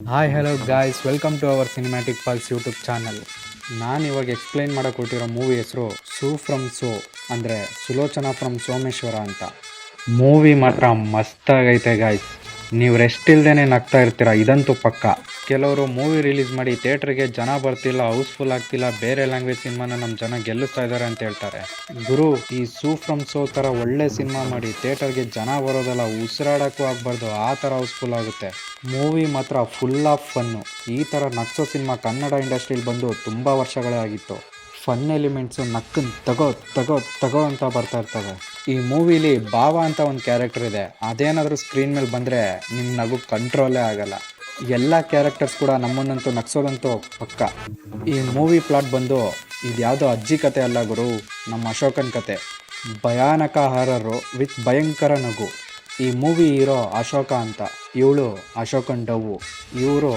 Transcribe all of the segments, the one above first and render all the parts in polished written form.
Hi hello guys, welcome to our cinematic pulse YouTube channel. ನಾನು ಇವಾಗ explain ಮಾಡೋಕೆ ಕೊಟ್ಟಿರೋ ಮೂವಿ ಹೆಸರು ಸೂ ಫ್ರಮ್ ಸೋ, ಅಂದರೆ ಸುಲೋಚನಾ ಫ್ರಮ್ ಸೋಮೇಶ್ವರ ಅಂತ. ಮೂವಿ ಮಾತ್ರ ಮಸ್ತಾಗೈತೆ ಗಾಯ್ಸ್. ನೀವು ರೆಸ್ಟ್ ಇಲ್ದೇನೆ ನಗ್ತಾ ಇರ್ತೀರ, ಇದಂತೂ ಪಕ್ಕ. ಕೆಲವರು ಮೂವಿ ರಿಲೀಸ್ ಮಾಡಿ ಥಿಯೇಟ್ರಿಗೆ ಜನ ಬರ್ತಿಲ್ಲ, ಹೌಸ್ಫುಲ್ ಆಗ್ತಿಲ್ಲ, ಬೇರೆ ಲ್ಯಾಂಗ್ವೇಜ್ ಸಿನಿಮಾನ ನಮ್ಮ ಜನ ಗೆಲ್ಲಿಸ್ತಾ ಇದ್ದಾರೆ ಅಂತ ಹೇಳ್ತಾರೆ. ಗುರು, ಈ ಸೂ ಫ್ರಮ್ ಸೋ ಥರ ಒಳ್ಳೆ ಸಿನಿಮಾ ಮಾಡಿ ಥಿಯೇಟರ್ಗೆ ಜನ ಬರೋದಲ್ಲ, ಉಸಿರಾಡೋಕ್ಕೂ ಆಗಬಾರ್ದು, ಆ ಥರ ಹೌಸ್ಫುಲ್ ಆಗುತ್ತೆ. ಮೂವಿ ಮಾತ್ರ ಫುಲ್ ಆಫ್ ಫನ್ನು. ಈ ಥರ ನಗ್ಸೋ ಸಿನಿಮಾ ಕನ್ನಡ ಇಂಡಸ್ಟ್ರಿಲಿ ಬಂದು ತುಂಬ ವರ್ಷಗಳೇ ಆಗಿತ್ತು. ಫನ್ ಎಲಿಮೆಂಟ್ಸು ನಕ್ಕನ್ ತಗೋ ತಗೋ ತಗೋ ಅಂತ ಬರ್ತಾ ಇರ್ತವೆ. ಈ ಮೂವಿಲಿ ಭಾವ ಅಂತ ಒಂದು ಕ್ಯಾರೆಕ್ಟರ್ ಇದೆ. ಅದೇನಾದರೂ ಸ್ಕ್ರೀನ್ ಮೇಲೆ ಬಂದರೆ ನಿಮ್ಮ ನಗು ಕಂಟ್ರೋಲೇ ಆಗಲ್ಲ. ಎಲ್ಲ ಕ್ಯಾರೆಕ್ಟರ್ಸ್ ಕೂಡ ನಮ್ಮನ್ನಂತೂ ನಗ್ಸೋದಂತೂ ಪಕ್ಕ. ಈ ಮೂವಿ ಪ್ಲಾಟ್ ಬಂದು ಇದ್ಯಾವುದೋ ಅಜ್ಜಿ ಕತೆ ಅಲ್ಲ ಗುರು, ನಮ್ಮ ಅಶೋಕನ್ ಕತೆ. ಭಯಾನಕ ಹಾರರು ವಿತ್ ಭಯಂಕರ ನಗು. ಈ ಮೂವಿ ಹೀರೋ ಅಶೋಕ ಅಂತ, ಇವಳು ಅಶೋಕನ್ ಡವ್ವು. ಇವರು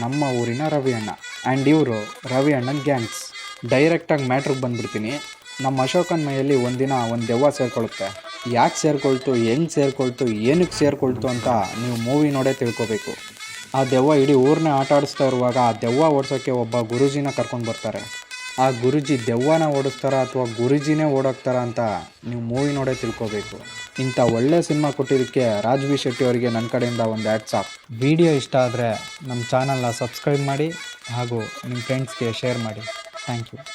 ನಮ್ಮ ಊರಿನ ರವಿ ಅಣ್ಣ ಆ್ಯಂಡ್ ಇವರು ರವಿ ಅಣ್ಣನ ಗ್ಯಾಂಗ್ಸ್. ಡೈರೆಕ್ಟಾಗಿ ಮ್ಯಾಟ್ರಿಗೆ ಬಂದುಬಿಡ್ತೀನಿ. ನಮ್ಮ ಅಶೋಕನ ಮೈಯಲ್ಲಿ ಒಂದಿನ ಒಂದು ದೆವ್ವ ಸೇರಿಕೊಳ್ಳುತ್ತೆ. ಯಾಕೆ ಸೇರಿಕೊಳ್ತು, ಹೆಂಗೆ ಸೇರಿಕೊಳ್ತು, ಏನಕ್ಕೆ ಸೇರಿಕೊಳ್ತು ಅಂತ ನೀವು ಮೂವಿ ನೋಡೇ ತಿಳ್ಕೊಬೇಕು. ಆ ದೆವ್ವ ಇಡೀ ಊರನ್ನೇ ಆಟ ಆಡಿಸ್ತಾ ಇರುವಾಗ ಆ ದೆವ್ವ ಓಡಿಸೋಕ್ಕೆ ಒಬ್ಬ ಗುರೂಜಿನ ಕರ್ಕೊಂಡು ಬರ್ತಾರೆ. ಆ ಗುರೂಜಿ ದೆವ್ವನ ಓಡಿಸ್ತಾರ ಅಥವಾ ಗುರೂಜಿನೇ ಓಡೋಗ್ತಾರ ಅಂತ ನೀವು ಮೂವಿ ನೋಡೇ ತಿಳ್ಕೊಬೇಕು. ಇಂಥ ಒಳ್ಳೆ ಸಿನಿಮಾ ಕೊಟ್ಟಿದ್ದಕ್ಕೆ ರಾಜ್ವಿ ಶೆಟ್ಟಿ ಅವರಿಗೆ ನನ್ನ ಕಡೆಯಿಂದ ಒಂದು ಹ್ಯಾಟ್ಸ್ ಆಫ್. ವಿಡಿಯೋ ಇಷ್ಟ ಆದರೆ ನಮ್ಮ ಚಾನಲ್ನ ಸಬ್ಸ್ಕ್ರೈಬ್ ಮಾಡಿ ಹಾಗೂ ನಿಮ್ಮ ಫ್ರೆಂಡ್ಸ್ಗೆ ಶೇರ್ ಮಾಡಿ. Thank you.